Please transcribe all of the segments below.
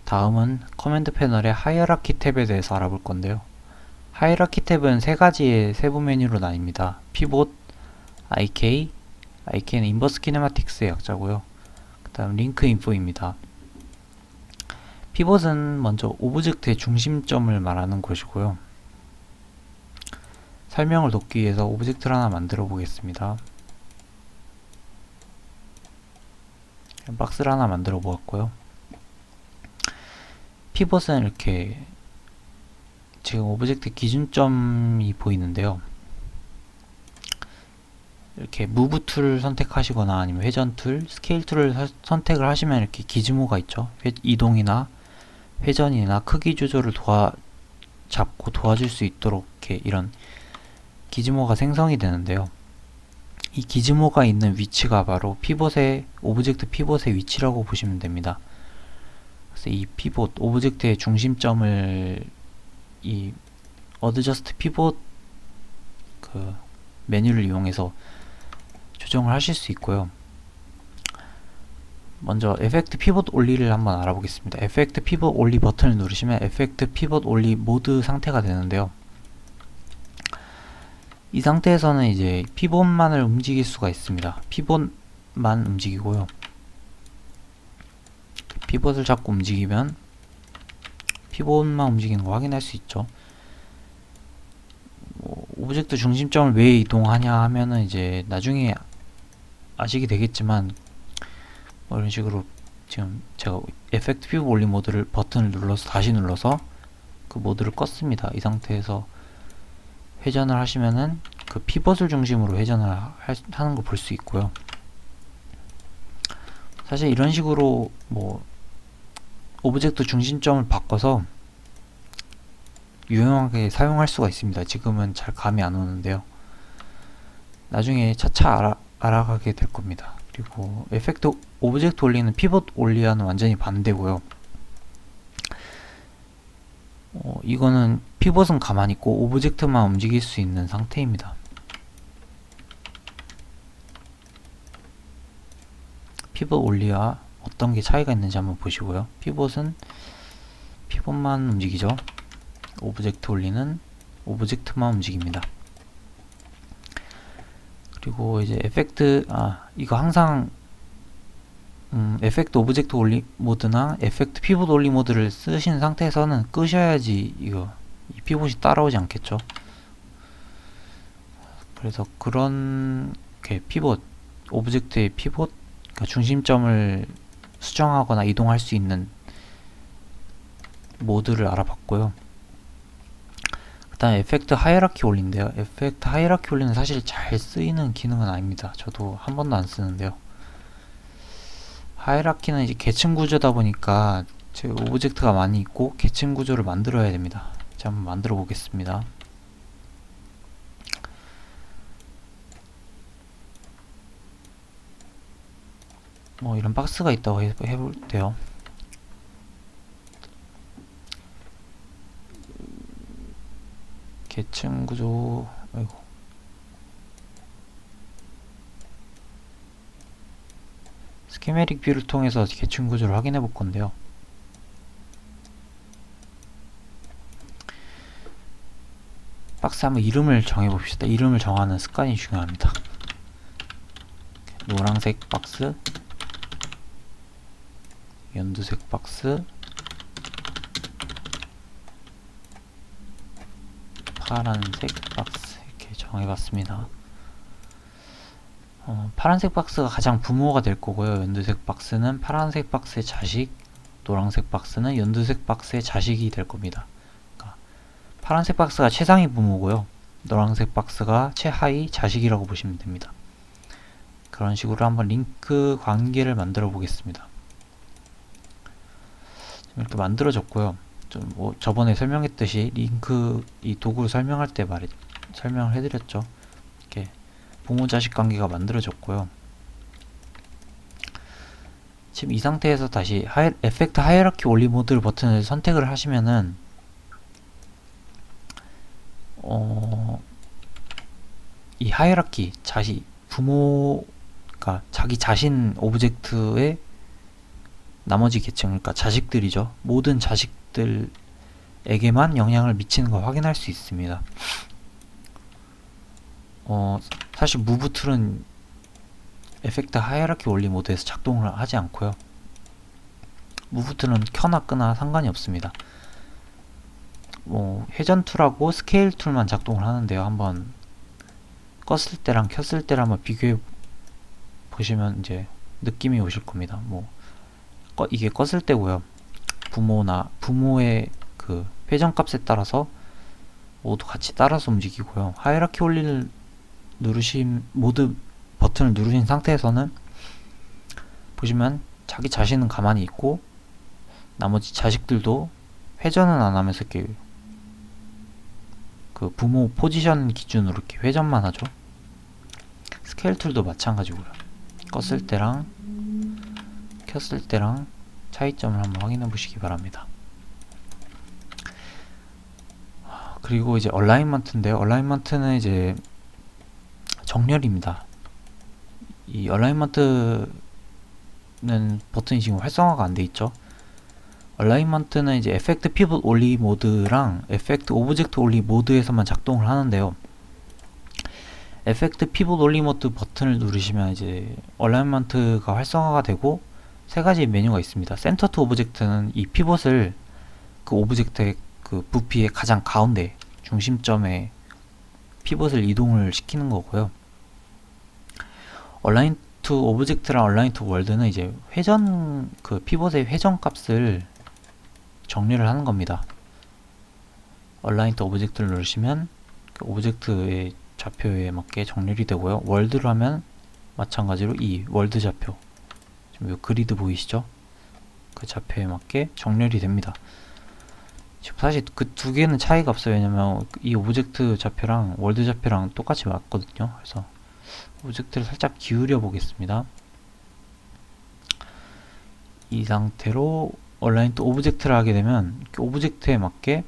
다음은 커맨드 패널의 하이어라키 탭에 대해서 알아볼 건데요. 하이어라키 탭은 세 가지의 세부 메뉴로 나뉩니다. 피봇, IK, IK는 인버스 키네마틱스의 약자고요. 그 다음 링크 인포입니다. 피봇은 먼저 오브젝트의 중심점을 말하는 것이고요. 설명을 돕기 위해서 오브젝트를 하나 만들어 보겠습니다. 박스를 하나 만들어 보았고요. 피봇은 이렇게 지금 오브젝트 기준점이 보이는데요. 이렇게 무브 툴을 선택하시거나 아니면 회전 툴, 스케일 툴을 선택을 하시면 이렇게 기즈모가 있죠. 이동이나 회전이나 크기 조절을 잡고 도와줄 수 있도록 이렇게 이런 기즈모가 생성이 되는데요. 이 기즈모가 있는 위치가 바로 오브젝트 피봇의 위치라고 보시면 됩니다. 그래서 이 피봇, 오브젝트의 중심점을 이 어드저스트 피봇 그 메뉴를 이용해서 조정을 하실 수 있고요. 먼저 에펙트 피봇 올리를 한번 알아보겠습니다. 에펙트 피봇 올리 버튼을 누르시면 에펙트 피봇 올리 모드 상태가 되는데요. 이 상태에서는 이제 피봇만을 움직일 수가 있습니다. 피봇만 움직이고요. 피봇을 잡고 움직이면 피봇만 움직이는 거 확인할 수 있죠. 오브젝트 중심점을 왜 이동하냐 하면은 이제 나중에 아시게 되겠지만 이런 식으로 지금 제가 에펙트 피봇 올리 모드를 버튼을 눌러서 다시 눌러서 그 모드를 껐습니다. 이 상태에서 회전을 하시면은 그 피벗을 중심으로 회전을 하는 거 볼 수 있고요. 사실 이런 식으로 오브젝트 중심점을 바꿔서 유용하게 사용할 수가 있습니다. 지금은 잘 감이 안 오는데요. 나중에 차차 알아가게 될 겁니다. 그리고 에펙트 오브젝트 올리는 피벗 올리와는 완전히 반대고요. 이거는 피벗은 가만히 있고 오브젝트만 움직일 수 있는 상태입니다. 피벗 올리와 어떤 게 차이가 있는지 한번 보시고요. 피벗만 움직이죠. 오브젝트 올리는 오브젝트만 움직입니다. 그리고 이제 이거 항상 에펙트 오브젝트 올리 모드나 에펙트 피봇 올리 모드를 쓰신 상태에서는 끄셔야지 이 피봇이 따라오지 않겠죠. 그래서 그런 오브젝트의 피봇, 그러니까 중심점을 수정하거나 이동할 수 있는 모드를 알아봤고요. 그 다음 에펙트 하이어라키 올리인데요. 에펙트 하이어라키 올리는 사실 잘 쓰이는 기능은 아닙니다. 저도 한 번도 안 쓰는데요. 하이라키는 이제 계층 구조다 보니까 제 오브젝트가 많이 있고 계층 구조를 만들어야 됩니다. 제가 한번 만들어 보겠습니다. 이런 박스가 있다고 해볼 때요. 계층 구조, 스키메릭 뷰를 통해서 계층 구조를 확인해 볼 건데요. 박스 한번 이름을 정해 봅시다. 이름을 정하는 습관이 중요합니다. 노란색 박스, 연두색 박스, 파란색 박스 이렇게 정해봤습니다. 파란색 박스가 가장 부모가 될 거고요. 연두색 박스는 파란색 박스의 자식, 노란색 박스는 연두색 박스의 자식이 될 겁니다. 그러니까 파란색 박스가 최상위 부모고요. 노란색 박스가 최하위 자식이라고 보시면 됩니다. 그런 식으로 한번 링크 관계를 만들어 보겠습니다. 이렇게 만들어졌고요. 저번에 설명했듯이 링크 이 도구를 설명할 때 설명을 해드렸죠. 이렇게 부모-자식 관계가 만들어졌고요. 지금 이 상태에서 다시 에펙트 하이어라키 올리 모드 버튼을 선택을 하시면은 이 하이어라키 부모가 자기 자신 오브젝트의 나머지 계층, 그러니까 자식들이죠. 모든 자식들에게만 영향을 미치는 걸 확인할 수 있습니다. 사실 무브 툴은 에펙트 하이라키 원리 모드에서 작동을 하지 않고요. 무브 툴은 켜나 끄나 상관이 없습니다. 회전 툴하고 스케일 툴만 작동을 하는데요. 한번 껐을 때랑 켰을 때를 한번 비교해 보시면 이제 느낌이 오실 겁니다. 이게 껐을 때고요. 부모의 그 회전값에 따라서 모두 같이 따라서 움직이고요. 하이라키 원리를 모드 버튼을 누르신 상태에서는 보시면 자기 자신은 가만히 있고 나머지 자식들도 회전은 안 하면서 이렇게 그 부모 포지션 기준으로 이렇게 회전만 하죠. 스케일 툴도 마찬가지고요. 껐을 때랑 켰을 때랑 차이점을 한번 확인해 보시기 바랍니다. 그리고 이제 얼라인먼트인데요. 얼라인먼트는 이제 정렬입니다. 이 얼라인먼트는 버튼이 지금 활성화가 안 돼 있죠. 얼라인먼트는 이제 에펙트 피봇 올리 모드랑 에펙트 오브젝트 올리 모드에서만 작동을 하는데요. 에펙트 피봇 올리 모드 버튼을 누르시면 이제 얼라인먼트가 활성화가 되고 세 가지 메뉴가 있습니다. 센터 투 오브젝트는 이 피봇을 그 오브젝트의 그 부피의 가장 가운데 중심점에 피봇을 이동을 시키는 거고요. 얼라인 투 오브젝트랑 얼라인 투 월드는 이제 그 피봇의 회전 값을 정리를 하는 겁니다. 얼라인 투 오브젝트를 누르시면 그 오브젝트의 좌표에 맞게 정렬이 되고요. 월드를 하면 마찬가지로 이 월드 좌표, 지금 이 그리드 보이시죠? 그 좌표에 맞게 정렬이 됩니다. 지금 사실 그 두 개는 차이가 없어요. 왜냐면 이 오브젝트 좌표랑 월드 좌표랑 똑같이 맞거든요. 그래서 오브젝트를 살짝 기울여 보겠습니다. 이 상태로 얼라인 투 오브젝트를 하게 되면 그 오브젝트에 맞게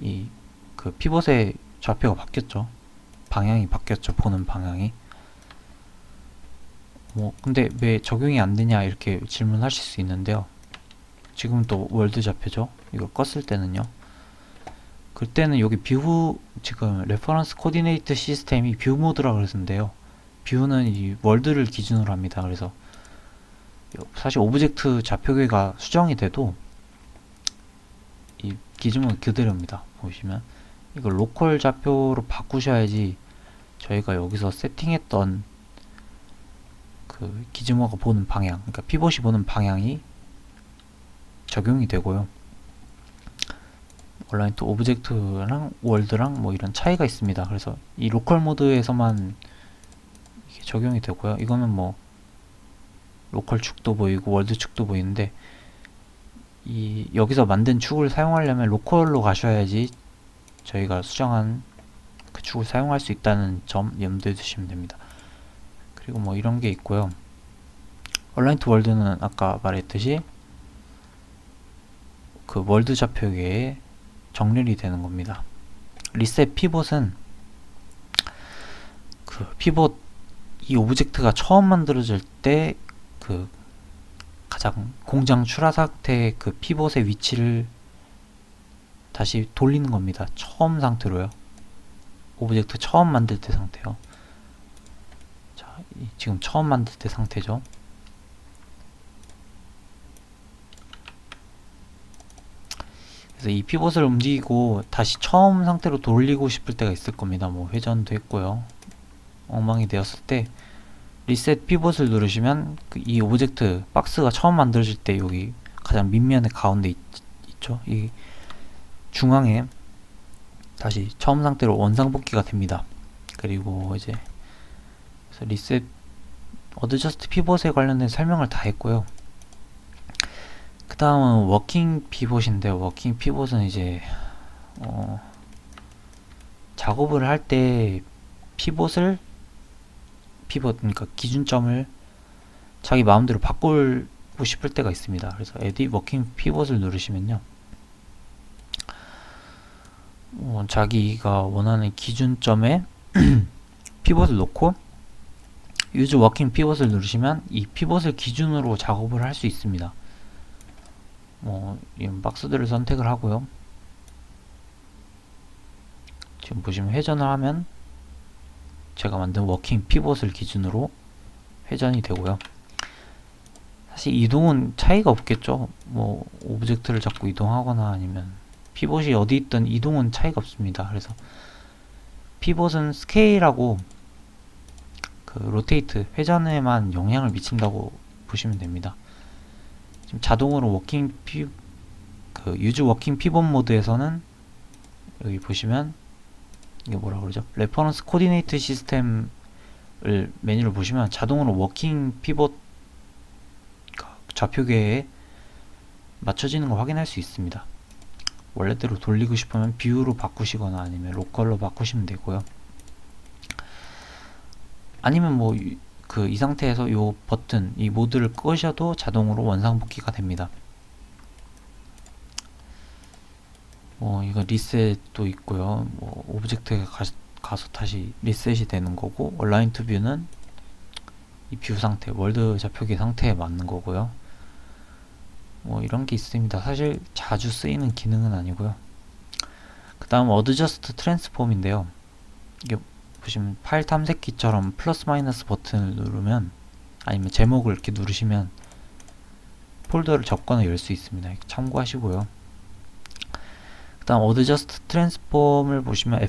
이 그 피봇의 좌표가 바뀌었죠. 방향이 바뀌었죠. 보는 방향이. 근데 왜 적용이 안 되냐 이렇게 질문하실 수 있는데요. 지금 또 월드 좌표죠. 이걸 껐을 때는요. 그때는 여기 뷰, 지금 레퍼런스 코디네이트 시스템이 뷰 모드라 그랬는데요. 뷰는 이 월드를 기준으로 합니다. 그래서 사실 오브젝트 좌표계가 수정이 돼도 이 기준은 그대로입니다. 보시면 이걸 로컬 좌표로 바꾸셔야지 저희가 여기서 세팅했던 그 기즈모가 보는 방향, 그러니까 피봇이 보는 방향이 적용이 되고요. 얼라인 투 오브젝트랑 월드랑 이런 차이가 있습니다. 그래서 이 로컬 모드에서만 이게 적용이 되고요. 이거는 로컬 축도 보이고 월드 축도 보이는데 여기서 만든 축을 사용하려면 로컬로 가셔야지 저희가 수정한 그 축을 사용할 수 있다는 점 염두에 두시면 됩니다. 그리고 이런 게 있고요. 얼라인 투 월드는 아까 말했듯이 그 월드 좌표계에 정렬이 되는 겁니다. 리셋 피봇은 그 피봇 이 오브젝트가 처음 만들어질 때 그 가장 공장 출하 상태의 그 피봇의 위치를 다시 돌리는 겁니다. 처음 상태로요. 오브젝트 처음 만들 때 상태요. 자, 지금 처음 만들 때 상태죠. 그래서 이 피봇을 움직이고 다시 처음 상태로 돌리고 싶을 때가 있을 겁니다. 회전도 했고요. 엉망이 되었을 때 리셋 피봇을 누르시면 이 오브젝트 박스가 처음 만들어질 때 여기 가장 밑면의 가운데 있죠. 이 중앙에 다시 처음 상태로 원상복귀가 됩니다. 그리고 이제 리셋 어드저스트 피봇에 관련된 설명을 다 했고요. 그 다음은 워킹 피봇인데요. 워킹 피봇은 이제 작업을 할 때 그러니까 기준점을 자기 마음대로 바꾸고 싶을 때가 있습니다. 그래서 에디 워킹 피봇을 누르시면요. 자기가 원하는 기준점에 피봇을 놓고 Use Working Pivot을 누르시면 이 피벗을 기준으로 작업을 할 수 있습니다. 이런 박스들을 선택을 하고요. 지금 보시면 회전을 하면 제가 만든 워킹 피벗을 기준으로 회전이 되고요. 사실 이동은 차이가 없겠죠. 오브젝트를 잡고 이동하거나 아니면 피벗이 어디 있든 이동은 차이가 없습니다. 그래서 피벗은 스케일하고 그 로테이트, 회전에만 영향을 미친다고 보시면 됩니다. 지금 자동으로 유즈 워킹 피벗 모드에서는 여기 보시면 이게 뭐라 그러죠? 레퍼런스 코디네이트 시스템을 메뉴를 보시면 자동으로 워킹 피벗 좌표계에 맞춰지는 걸 확인할 수 있습니다. 원래대로 돌리고 싶으면 뷰로 바꾸시거나 아니면 로컬로 바꾸시면 되고요. 아니면 이 상태에서 이 버튼, 이 모드를 끄셔도 자동으로 원상복귀가 됩니다. 이거 리셋도 있고요. 오브젝트에 가서 다시 리셋이 되는 거고, 얼라인 투 뷰는 이 뷰 상태, 월드 좌표계 상태에 맞는 거고요. 이런 게 있습니다. 사실 자주 쓰이는 기능은 아니고요. 그 다음 어드저스트 트랜스폼인데요. 이게 보시면 파일 탐색기처럼 플러스 마이너스 버튼을 누르면, 아니면 제목을 이렇게 누르시면 폴더를 접거나 열 수 있습니다. 참고하시고요. 그 다음 어드저스트 트랜스폼을 보시면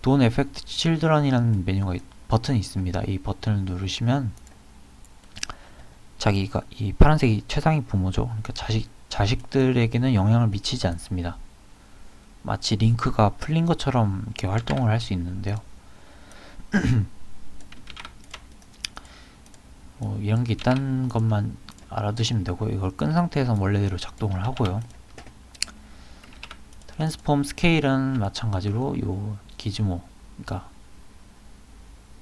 Don't Affect Children이라는 버튼이 있습니다. 이 버튼을 누르시면 자기가 이 파란색이 최상위 부모죠. 그러니까 자식들에게는 영향을 미치지 않습니다. 마치 링크가 풀린 것처럼 이렇게 활동을 할 수 있는데요. 이런 게 있다는 것만 알아두시면 되고, 이걸 끈 상태에서 원래대로 작동을 하고요. 트랜스폼 스케일은 마찬가지로 요 기즈모, 그러니까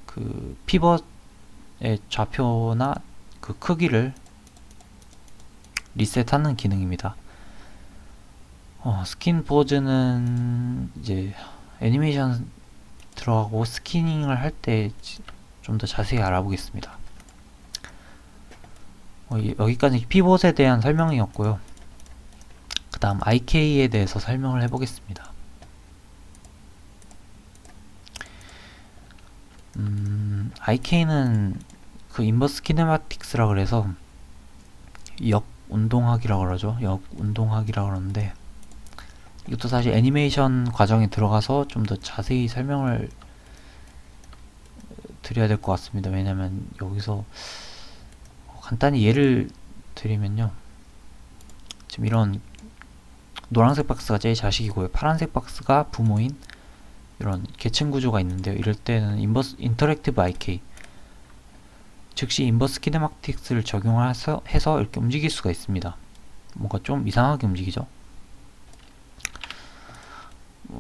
그 피벗의 좌표나 그 크기를 리셋하는 기능입니다. 스킨 포즈는 이제 애니메이션 들어가고 스키닝을 할 때 좀 더 자세히 알아보겠습니다. 여기까지 피벗에 대한 설명이었고요. 그 다음 IK에 대해서 설명을 해보겠습니다. IK는 그 인버스 키네마틱스라 그래서 역 운동하기라 그러죠. 역 운동하기라 그러는데, 이것도 사실 애니메이션 과정에 들어가서 좀 더 자세히 설명을 드려야 될 것 같습니다. 왜냐면 여기서 간단히 예를 드리면요, 지금 이런 노란색 박스가 제일 자식이고요, 파란색 박스가 부모인 이런 계층 구조가 있는데요. 이럴 때는 인터랙티브 IK, 즉시 인버스 키네마틱스를 적용해서 이렇게 움직일 수가 있습니다. 뭔가 좀 이상하게 움직이죠.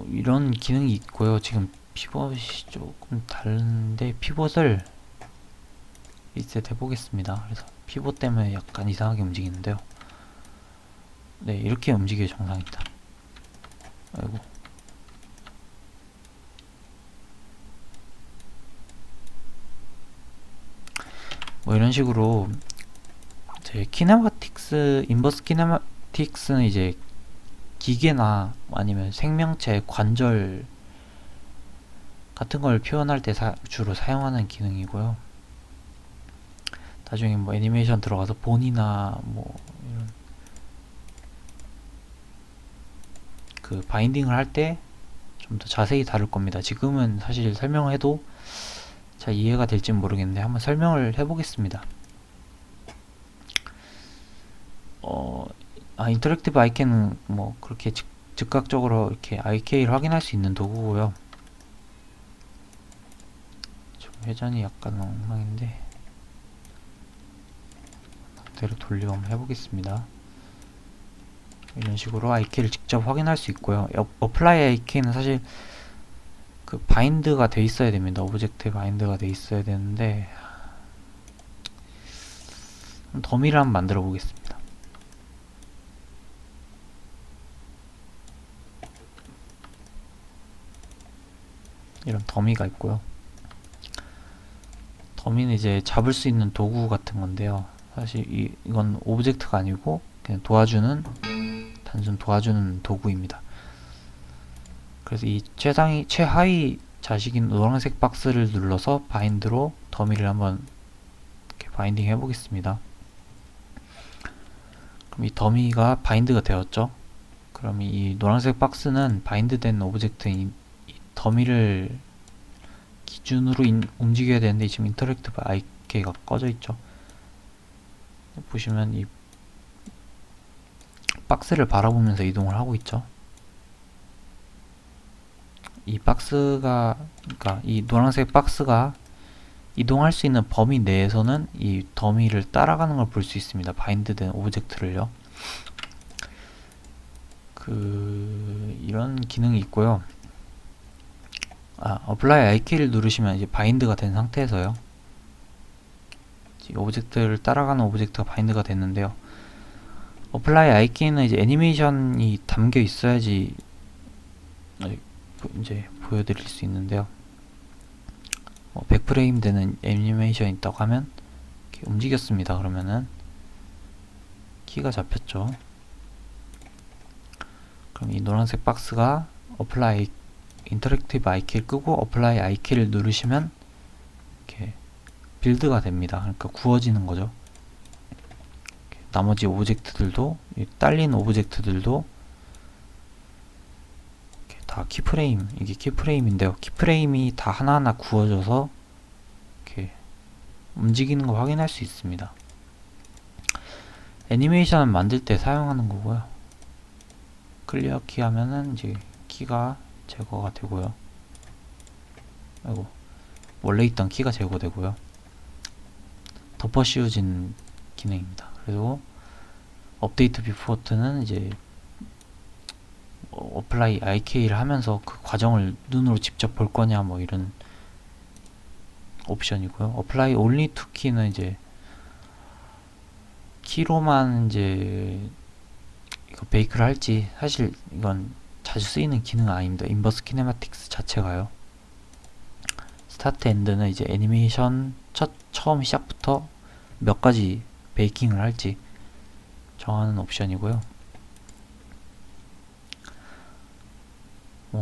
이런 기능이 있고요. 지금 피벗이 조금 다른데 피벗을 리셋 해보겠습니다. 그래서 피벗 때문에 약간 이상하게 움직이는데요. 네, 이렇게 움직여야 정상입니다. 아이고. 이런 식으로 제 인버스 키네마틱스는 이제 기계나 아니면 생명체, 관절 같은 걸 표현할 때 주로 사용하는 기능이고요. 나중에 애니메이션 들어가서 본이나 이런 그 바인딩을 할 때 좀 더 자세히 다룰 겁니다. 지금은 사실 설명을 해도 잘 이해가 될지는 모르겠는데 한번 설명을 해보겠습니다. 인터랙티브 IK는 그렇게 즉각적으로 이렇게 IK를 확인할 수 있는 도구고요. 좀 회전이 약간 엉망인데 그대로 돌리고 한번 해보겠습니다. 이런 식으로 IK를 직접 확인할 수 있고요. 어플라이 IK는 사실 그 바인드가 돼 있어야 됩니다. 오브젝트에 바인드가 돼 있어야 되는데, 더미를 한번 만들어 보겠습니다. 이런 더미가 있고요. 더미는 이제 잡을 수 있는 도구 같은 건데요. 사실 이건 오브젝트가 아니고 그냥 단순 도와주는 도구입니다. 그래서 이 최하위 자식인 노란색 박스를 눌러서 바인드로 더미를 한번 이렇게 바인딩 해 보겠습니다. 그럼 이 더미가 바인드가 되었죠. 그럼 이 노란색 박스는 바인드된 오브젝트인 이 더미를 기준으로 움직여야 되는데 지금 인터랙티브 IK가 꺼져 있죠. 보시면 이 박스를 바라보면서 이동을 하고 있죠. 이 박스가, 그러니까 이 노란색 박스가 이동할 수 있는 범위 내에서는 이 더미를 따라가는 걸 볼 수 있습니다. 바인드된 오브젝트를요. 이런 기능이 있고요. apply IK를 누르시면 이제 바인드가 된 상태에서요. 오브젝트를 따라가는 오브젝트가 바인드가 됐는데요. apply IK는 이제 애니메이션이 담겨 있어야지 이제 보여드릴 수 있는데요. 100프레임 되는 애니메이션이 있다고 하면 이렇게 움직였습니다. 그러면은 키가 잡혔죠. 그럼 이 노란색 박스가 apply 인터랙티브 IK를 끄고 apply IK를 누르시면 이렇게 빌드가 됩니다. 그러니까 구워지는 거죠. 나머지 오브젝트들도, 딸린 오브젝트들도 다 키프레임, 이게 키프레임인데요. 키프레임이 다 하나하나 구워져서 이렇게 움직이는 거 확인할 수 있습니다. 애니메이션을 만들 때 사용하는 거고요. 클리어 키 하면은 이제 키가 제거가 되고요. 원래 있던 키가 제거되고요. 덮어 씌워진 기능입니다. 그리고 업데이트 비포트는 이제 apply IK를 하면서 그 과정을 눈으로 직접 볼 거냐 뭐 이런 옵션이고요. apply only to 키는 이제 키로만 이제 이거 베이크를 할지, 사실 이건 자주 쓰이는 기능은 아닙니다. 인버스 키네마틱스 자체가요. 스타트 엔드는 이제 애니메이션 처음 시작부터 몇 가지 베이킹을 할지 정하는 옵션이고요.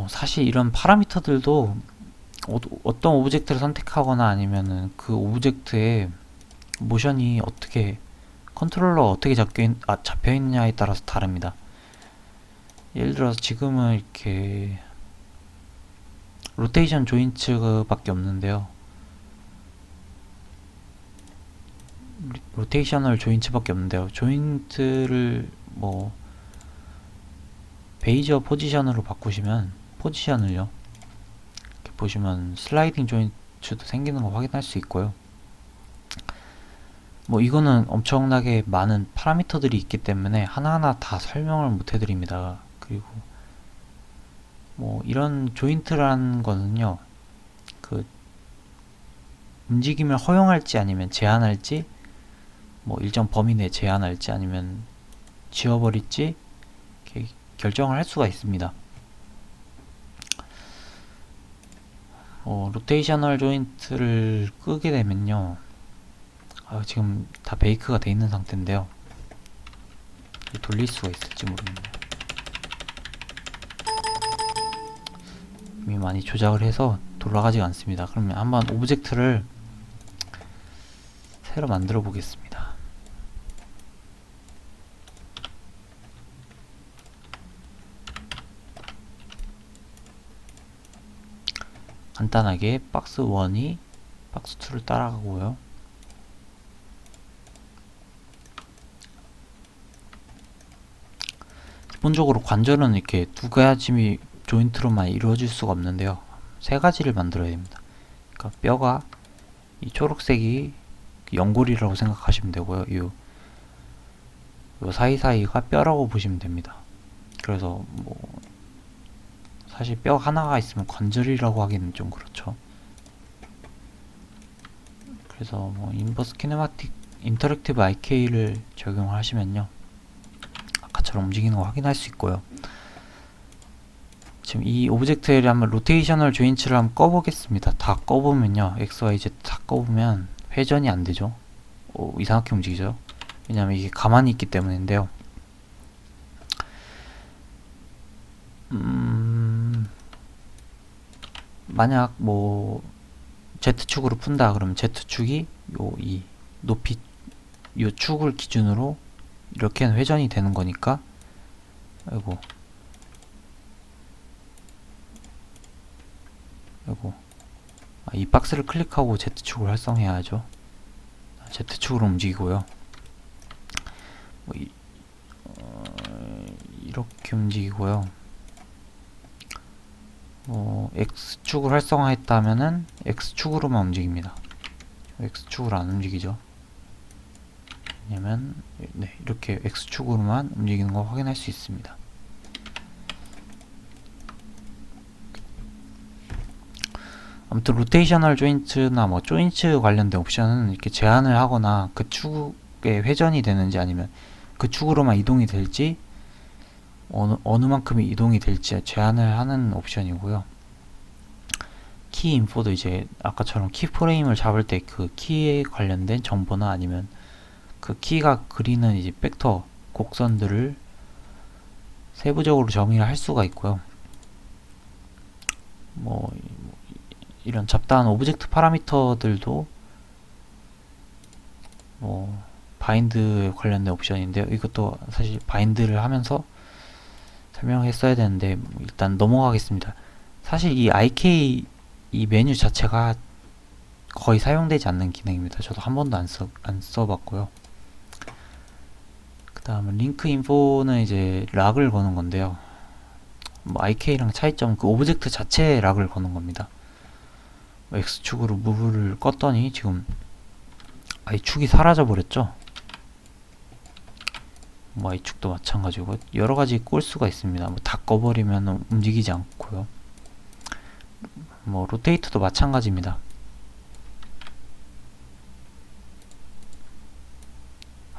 사실 이런 파라미터들도 어떤 오브젝트를 선택하거나 아니면은 그 오브젝트의 모션이 컨트롤러가 어떻게 잡혀 있느냐에 따라서 다릅니다. 예를 들어서 지금은 이렇게 로테이션 조인트밖에 없는데요. 조인트를 베이저 포지션으로 바꾸시면 포지션을요, 이렇게 보시면 슬라이딩 조인트도 생기는 거 확인할 수 있고요. 이거는 엄청나게 많은 파라미터들이 있기 때문에 하나하나 다 설명을 못 해드립니다. 그리고 이런 조인트라는 거는요, 움직임을 허용할지 아니면 제한할지, 일정 범위 내에 제한할지 아니면 지워버릴지 이렇게 결정을 할 수가 있습니다. 로테이셔널 조인트를 끄게 되면요, 지금 다 베이크가 돼 있는 상태인데요, 돌릴 수가 있을지 모르겠네요. 이미 많이 조작을 해서 돌아가지가 않습니다. 그러면 한번 오브젝트를 새로 만들어 보겠습니다. 간단하게 박스 1이 박스 2를 따라가고요. 기본적으로 관절은 이렇게 두 가지 조인트로만 이루어질 수가 없는데요. 세 가지를 만들어야 됩니다. 그러니까 뼈가, 이 초록색이 연골이라고 생각하시면 되고요. 요 사이사이가 뼈라고 보시면 됩니다. 그래서 사실 뼈 하나가 있으면 관절이라고 하기는 좀 그렇죠. 그래서 인버스 키네마틱 인터랙티브 IK를 적용을 하시면요, 아까처럼 움직이는 거 확인할 수 있고요. 지금 이 오브젝트를 한번 로테이셔널 조인트를 한번 꺼보겠습니다. 다 꺼보면요, XYZ 다 바꿔보면 회전이 안 되죠. 이상하게 움직이죠. 왜냐면 이게 가만히 있기 때문인데요. 만약 뭐 Z축으로 푼다 그러면 Z축이 이 높이 요 축을 기준으로 이렇게는 회전이 되는 거니까, 아이고 이 박스를 클릭하고 Z축을 활성해야죠. Z축으로 움직이고요. 뭐 이렇게 움직이고요. X축을 활성화했다면은 X축으로만 움직입니다. X축으로 안 움직이죠. 왜냐면 네, 이렇게 X축으로만 움직이는 거 확인할 수 있습니다. 아무튼 로테이셔널 조인트나 뭐 조인트 관련된 옵션은 이렇게 제한을 하거나 그 축에 회전이 되는지 아니면 그 축으로만 이동이 될지 어느 만큼이 이동이 될지 제한을 하는 옵션이고요. 키 인포도 이제 아까처럼 키 프레임을 잡을 때 그 키에 관련된 정보나 아니면 그 키가 그리는 이제 벡터 곡선들을 세부적으로 정의를 할 수가 있고요. 뭐 이런 잡다한 오브젝트 파라미터들도 뭐 바인드 관련된 옵션인데요. 이것도 사실 바인드를 하면서 설명했어야 되는데 일단 넘어가겠습니다. 사실 이 IK 이 메뉴 자체가 거의 사용되지 않는 기능입니다. 저도 한 번도 안 써봤고요. 그 다음은 링크 인포는 이제 락을 거는 건데요. 뭐 IK랑 차이점 그 오브젝트 자체에 락을 거는 겁니다. X축으로 무브를 껐더니 지금 Y축이 사라져 버렸죠. 뭐 Y축도 마찬가지고 여러가지 꼴 수가 있습니다. 뭐 다 꺼버리면 움직이지 않고요. 뭐 로테이트도 마찬가지입니다.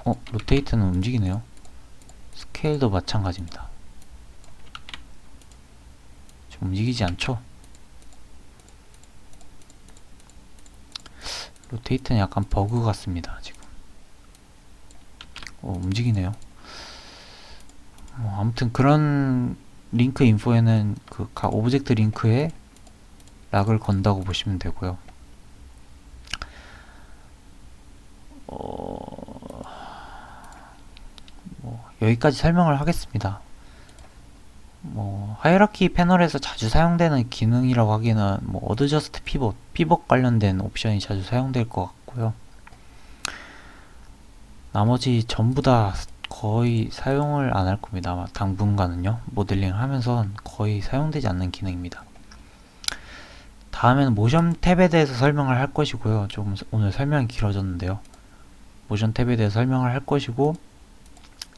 로테이트는 움직이네요. 스케일도 마찬가지입니다. 지금 움직이지 않죠? 로테이트는 약간 버그 같습니다. 지금 움직이네요. 아무튼 그런 링크 인포에는 그 각 오브젝트 링크에 락을 건다고 보시면 되고요. 여기까지 설명을 하겠습니다. 하이라키 패널에서 자주 사용되는 기능이라고 하기에는 어드저스트 피벗 관련된 옵션이 자주 사용될 것 같고요. 나머지 전부 다 거의 사용을 안 할 겁니다. 아마 당분간은요. 모델링을 하면서 거의 사용되지 않는 기능입니다. 다음에는 모션 탭에 대해서 설명을 할 것이고요. 좀 오늘 설명이 길어졌는데요. 모션 탭에 대해서 설명을 할 것이고,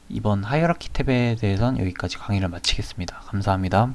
이번 하이어라키 탭에 대해서는 여기까지 강의를 마치겠습니다. 감사합니다.